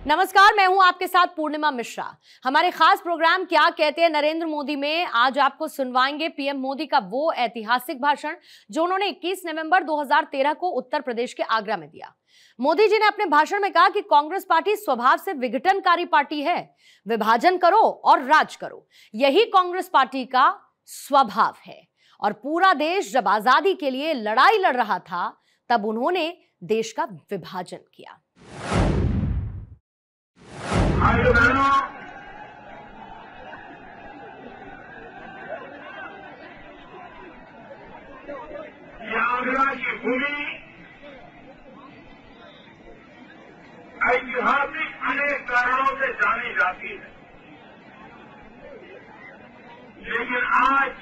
नमस्कार, मैं हूं आपके साथ पूर्णिमा मिश्रा। हमारे खास प्रोग्राम क्या कहते हैं नरेंद्र मोदी में आज आपको सुनवाएंगे पीएम मोदी का वो ऐतिहासिक भाषण जो उन्होंने 21 नवंबर 2013 को उत्तर प्रदेश के आगरा में दिया। मोदी जी ने अपने भाषण में कहा कि कांग्रेस पार्टी स्वभाव से विघटनकारी पार्टी है, विभाजन करो और राज करो, यही कांग्रेस पार्टी का स्वभाव है। और पूरा देश जब आजादी के लिए लड़ाई लड़ रहा था तब उन्होंने देश का विभाजन किया। भाइयों बहनों, ये आगरा की भूमि ऐतिहासिक अनेक कारणों से जानी जाती है, लेकिन आज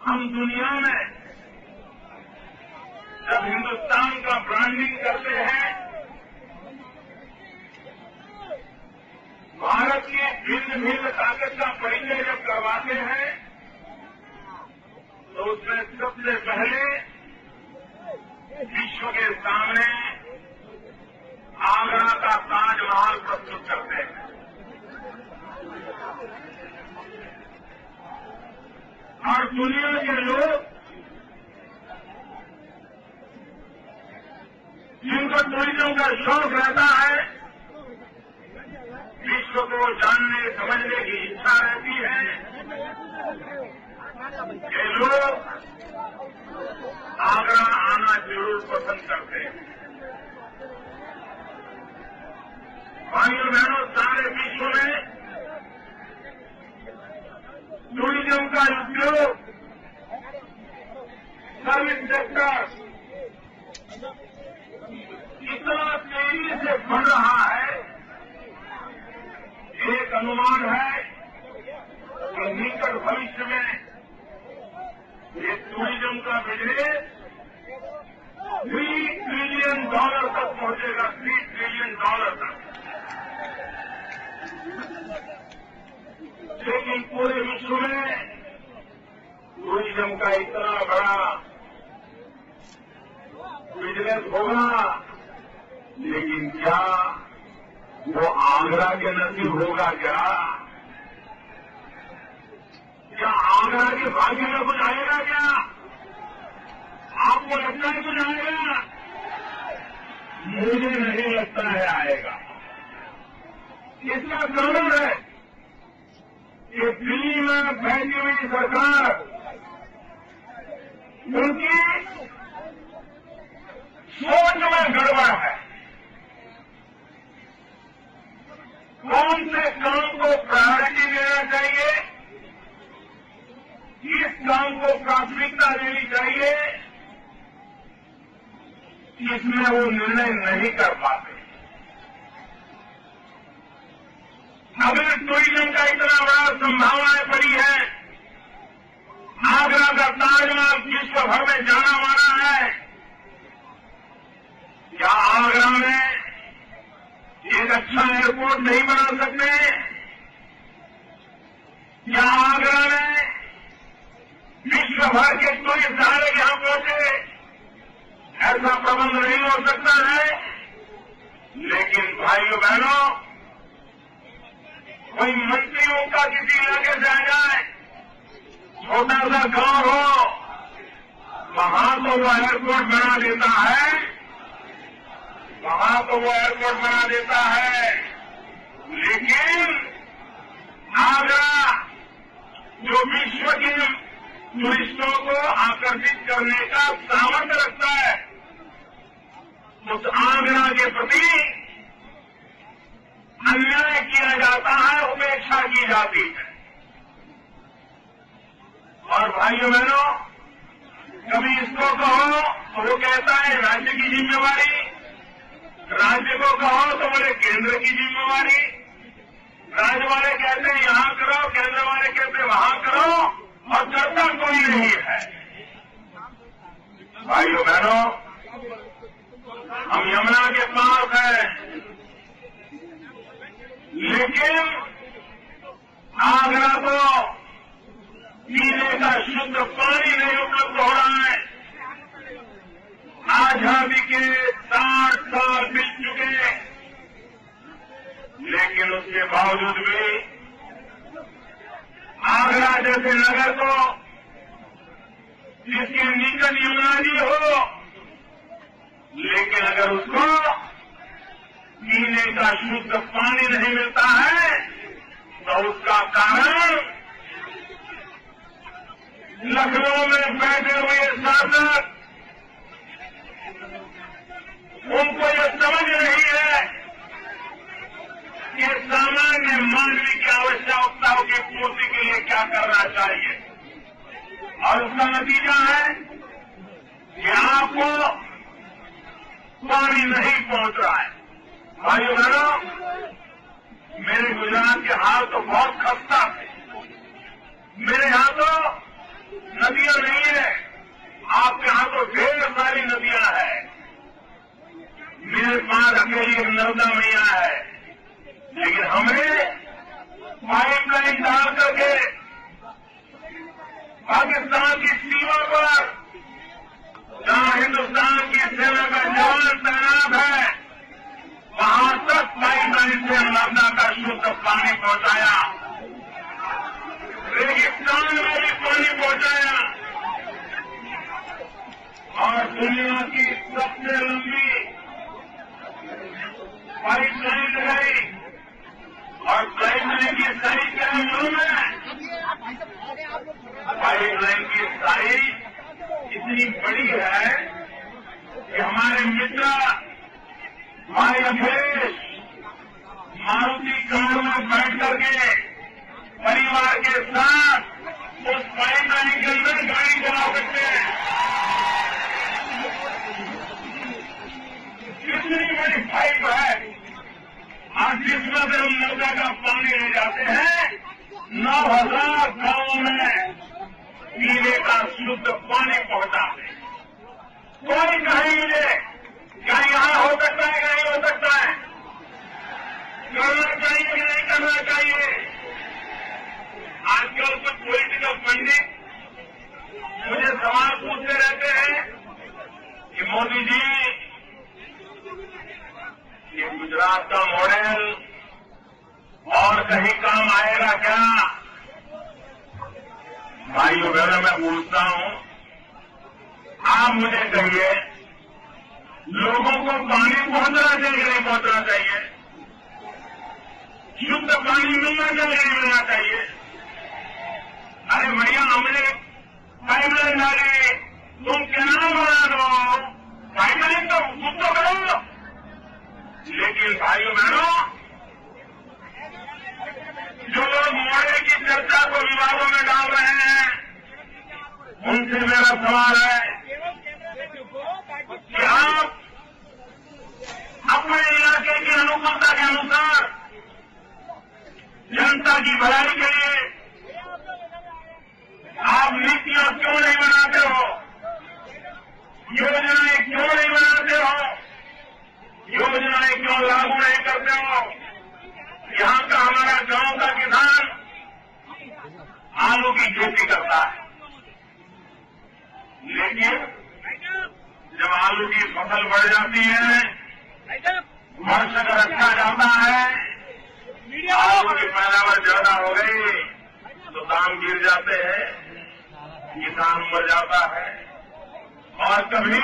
हम दुनिया में जब हिंदुस्तान का ब्रांडिंग करते हैं, भारत की भिन्न भिन्न ताकत का परिचय जब करवाते हैं, तो उसमें सबसे पहले विश्व के सामने आगरा का ताजमहल प्रस्तुत करते हैं। और दुनिया के लोग जिनको टूरिज्म का शौक रहता है, विश्व को जानने समझने की इच्छा रहती है, ये लोग आगरा आना जरूर पसंद करते हैं। भाइयों बहनों, सारे विश्व में टूरिज्म का उद्योग, सर्विस सेक्टर इतना तेजी से बढ़ रहा है, एक अनुमान है कि निकट भविष्य में ये टूरिज्म का बिजनेस $3 ट्रिलियन तक पहुंचेगा, $3 ट्रिलियन तक। लेकिन पूरे विश्व में टूरिज्म का इतना बड़ा बिजनेस होगा, लेकिन क्या वो आगरा के नसीब होगा? क्या आगरा के भाग्य में कुछ आएगा? क्या आपको लगता है कुछ आएगा? मुझे नहीं लगता है आएगा। इसका कारण है कि दिल्ली में बैठी हुई सरकार, उनकी सोच में गड़बड़ है। कौन से काम को प्रायोरिटी देना चाहिए, किस काम को प्राथमिकता देनी चाहिए, इसमें वो निर्णय नहीं कर पाते। अगर टूरिज्म का इतना बड़ा संभावनाएं पड़ी है, आगरा का ताजमहल विश्व भर में जाना माना है, क्या आगरा में एक अच्छा एयरपोर्ट नहीं बना सकते? क्या आगरा में विश्व भर के टूरिस्ट डायरेक्ट यहां पहुंचे, ऐसा प्रबंध नहीं हो सकता है? लेकिन भाइयों बहनों, कोई मंत्रियों का किसी इलाके से आ जाए, छोटा सा गांव हो, वहां तो वो एयरपोर्ट बना देता है, लेकिन आगरा जो विश्व के टूरिस्टों को आकर्षित करने का सामर्थ्य रखता है, उस आगरा के प्रति अन्याय किया जाता है, उपेक्षा की जाती है। और भाइयों बहनों, कभी इसको कहो तो वो कहता है राज्य की जिम्मेवारी, राज्य को कहो तो बोले केंद्र की जिम्मेवारी, राज्य वाले कहते हैं यहां करो, केंद्र वाले कहते हैं वहां करो, और करता कोई नहीं है। भाइयों बहनों, हम यमुना के पास हैं, लेकिन आगरा को पीने का शुद्ध पानी नहीं उपलब्ध हो रहा है। आजादी के 60 साल बीत चुके है, लेकिन उसके बावजूद भी आगरा जैसे नगर को, जिसके निकट यमुना जी हो, लेकिन अगर उसको पीने का शुद्ध पानी नहीं मिलता है तो उसका कारण लखनऊ में बैठे हुए शासक, उनको यह समझ नहीं है कि सामान्य मानवीय की आवश्यकताओं की पूर्ति के लिए क्या करना चाहिए। और उसका नतीजा है कि आपको पानी नहीं पहुंच रहा है। भाइयों बहनों, मेरे गुजरात के हाल तो बहुत खस्ता थे। मेरे यहां तो नदियां नहीं है, आपके यहां तो ढेर सारी नदियां हैं। मेरे पास अकेली एक नर्मदा मैया है, लेकिन हमें पाइपलाइन डाल करके पाकिस्तान की सीमा पर, जहां हिंदुस्तान की सेना का जवान तैनात है, वहां तक पाइपलाइन से नर्मदा का शुद्ध पानी पहुंचाया, रेगिस्तान में भी पानी पहुंचाया और दुनिया की सबसे लंबी पाइपलाइन लगाई। और पाइपलाइन की साइज क्या है मालूम है? पाइपलाइन की साइज इतनी बड़ी है कि हमारे मित्र भाई अखिलेश मारुति कार में बैठ करके परिवार के साथ उस पाइपलाइन के अंदर गाड़ी चला सकते हैं। कितनी बड़ी पाइप है, और जिसमें से हम नर्मदा का पानी ले जाते हैं, 9,000 गांवों में पीने का शुद्ध पानी पहुंचाते हैं। कोई कहेंगे क्या यहां हो सकता है, नहीं हो सकता है, करना चाहिए कि नहीं करना चाहिए। आजकल कुछ पॉलिटिकल पंडित मुझे सवाल पूछते रहते हैं कि मोदी जी, ये गुजरात का मॉडल और कहीं काम आएगा क्या? भाइयों बहनों, मैं पूछता हूं, आप मुझे कहिए, लोगों को पानी पहुंचना चाहिए कि नहीं पहुंचना चाहिए? शुद्ध पानी मिलना चाहिए नहीं मिलना चाहिए? अरे भैया, हमने पाइपलाइन डाली, तुम कैनाल बना दो, पाइपलाइन तो खुद तो करो। लेकिन भाइयों बहनों, जो लोग मॉडल की चर्चा को विवादों में डाल रहे हैं, उनसे मेरा सवाल है कि आप अपने इलाके की अनुकूलता के अनुसार जनता की भलाई के लिए आप नीतियां क्यों नहीं बनाते हो, योजनाएं क्यों नहीं बनाते हो, योजनाएं क्यों लागू नहीं करते हो? यहां का हमारा गांव का किसान आलू की खेती करता है, लेकिन जब आलू की फसल बढ़ जाती है, वर्ष का रखा जाता है, आलू की पैदावार ज्यादा हो गई तो दाम गिर जाते हैं, किसान मर जाता है। और कभी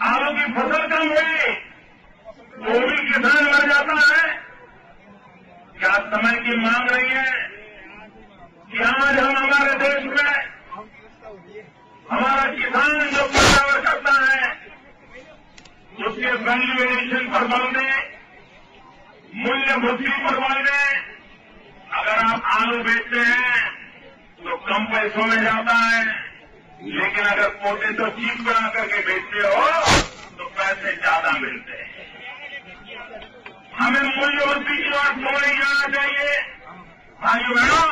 आलू की फसल कम हुई तो भी किसान मर जाता है। क्या समय की मांग रही है कि आज हम हमारे देश में हमारा किसान जो पैदावार करता है उसके वैल्यूएशन पर बल दें, मूल्य वृद्धि पर बल दें। अगर आप आलू बेचते हैं तो कम पैसों में जाता है, लेकिन अगर पोटैटो चीप बना करके बेचते हो तो पैसे ज्यादा मिलते हैं। हमें मूल्य वृद्धि की बात क्यों नहीं जाना चाहिए? भाइयों बहनों,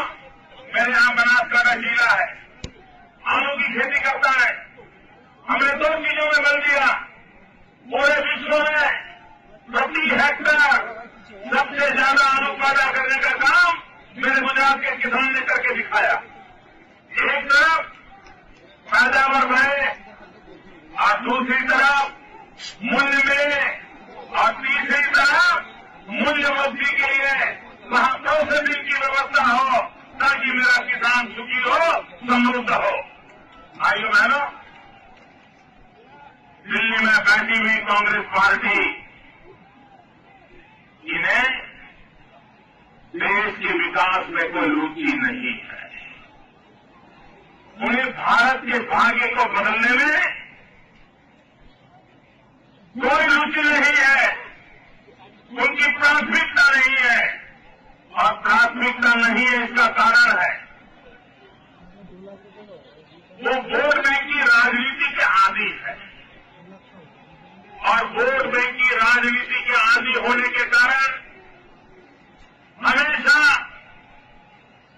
मेरे यहां बनासकांठा जिला है, आलू की खेती करता है। हमने 2 चीजों में बल दिया, पूरे विश्व में प्रति हेक्टर सबसे ज्यादा आलू पैदा करने का काम मेरे गुजरात के किसान ने करके दिखाया। एक तरफ पैदावार बढ़े और दूसरी तरफ मूल्य में और तीसरी तरफ मूल्य वृद्धि के लिए वहां प्रोसेसिंग की व्यवस्था हो ताकि मेरा किसान सुखी हो, समृद्ध हो। भाइयों बहनों, दिल्ली में बैठी हुई कांग्रेस पार्टी इन्हें देश के विकास में कोई रुचि नहीं है। उन्हें भारत के भाग्य को बदलने में कोई रुचि नहीं है। उनकी प्राथमिकता नहीं है और प्राथमिकता नहीं है इसका कारण है वो वोट बैंक की राजनीति के आदी है और वोट बैंक की राजनीति के आदी होने के कारण हमेशा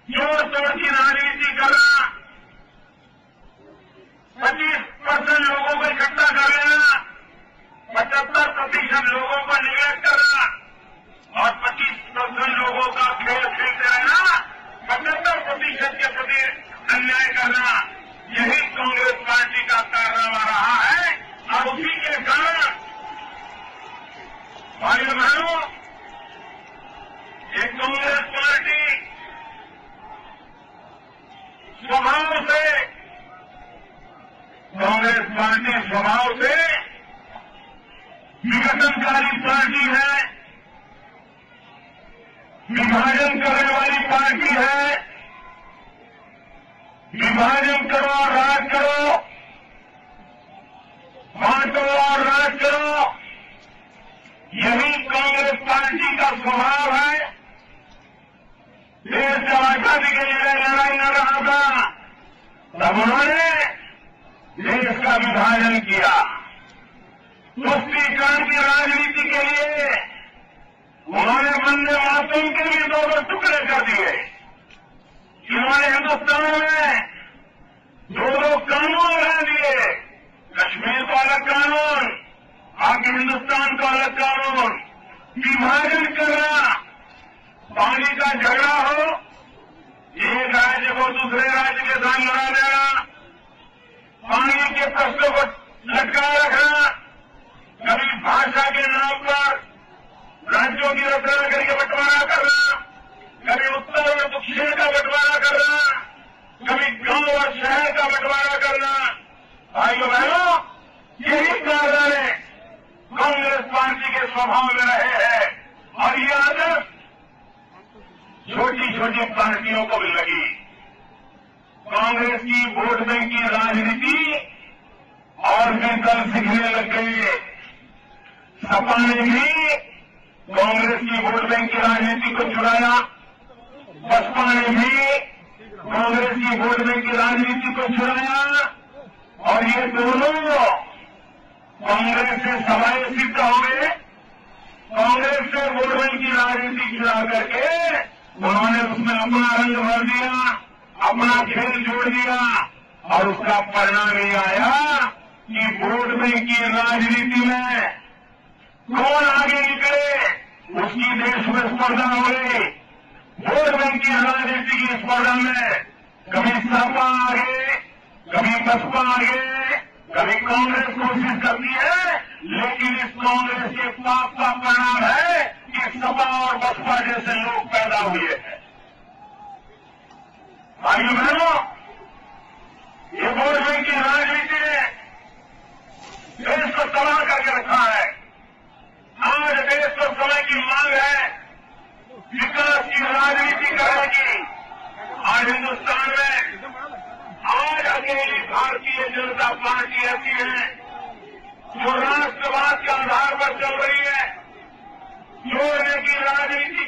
जोड़ तोड़ की राजनीति करना, 25% लोगों को इकट्ठा कर लेना, 75% लोगों को निगलेक्ट करना और 25% लोगों का खेल खेलते रहना, 75% के प्रति अन्याय करना, यही कांग्रेस पार्टी का कारनामा रहा है। और उसी के कारण भाइयों बहनों, ये कांग्रेस पार्टी स्वभाव से विघटनकारी पार्टी है, विभाजन करने वाली पार्टी है। विभाजन करो और राज करो, बांटो और राज करो, यही कांग्रेस पार्टी का स्वभाव है। देश जब आजादी के लिए लड़ाई लड़ रहा था तब उन्होंने देश का विभाजन किया। तुष्टीकरण की राजनीति के लिए उन्होंने वंदे मातरम के भी दो टुकड़े कर दिए। इन्होंने हिंदुस्तान में दो कानून बना दिए, कश्मीर को अलग कानून, बाकी हिंदुस्तान को अलग कानून। विभाजन करना, पानी का झगड़ा हो, एक राज्य को दूसरे राज्य के साथ लड़ा देना, पानी के प्रश्नों को लटकाए रखना, कभी भाषा के नाम पर राज्यों की रचना करके बंटवारा करना, कभी उत्तर और दक्षिण का बंटवारा करना, कभी गांव और शहर का बंटवारा करना। भाइयों बहनों, यही कारण कांग्रेस पार्टी के स्वभाव में रहे हैं और ये आदत छोटी छोटी पार्टियों को भी लगी। कांग्रेस की वोट बैंक की राजनीति और भी दल सीखने लग गए। सपा ने भी कांग्रेस की वोट बैंक की राजनीति को छुड़ाया, बसपा ने भी कांग्रेस की वोट बैंक की राजनीति को छुड़ाया और ये दोनों कांग्रेस से सवाए सिद्ध हो गए। कांग्रेस से वोट बैंक की राजनीति छुड़ा करके उन्होंने उसमें अपना रंग भर दिया, अपना खेल जोड़ दिया और उसका परिणाम ये आया कि वोट बैंक की राजनीति में कौन आगे निकले उसकी देश में स्पर्धा हो गई। वोट बैंक की राजनीति की स्पर्धा में कभी सपा आगे, कभी बसपा आगे, कभी कांग्रेस कोशिश करती है, लेकिन इस कांग्रेस के पाप का परिणाम है कि सपा और बसपा जैसे लोग पैदा हुए हैं। भाइयों बहनों, ये वोट बैंक की राजनीति ने देश को तबाह करके रखा है। आज देश को समय की मांग है विकास की राजनीति करने की। आज हिंदुस्तान में आज अकेली भारतीय जनता पार्टी ऐसी है जो राष्ट्रवाद के आधार पर चल रही है, जोड़ने की राजनीति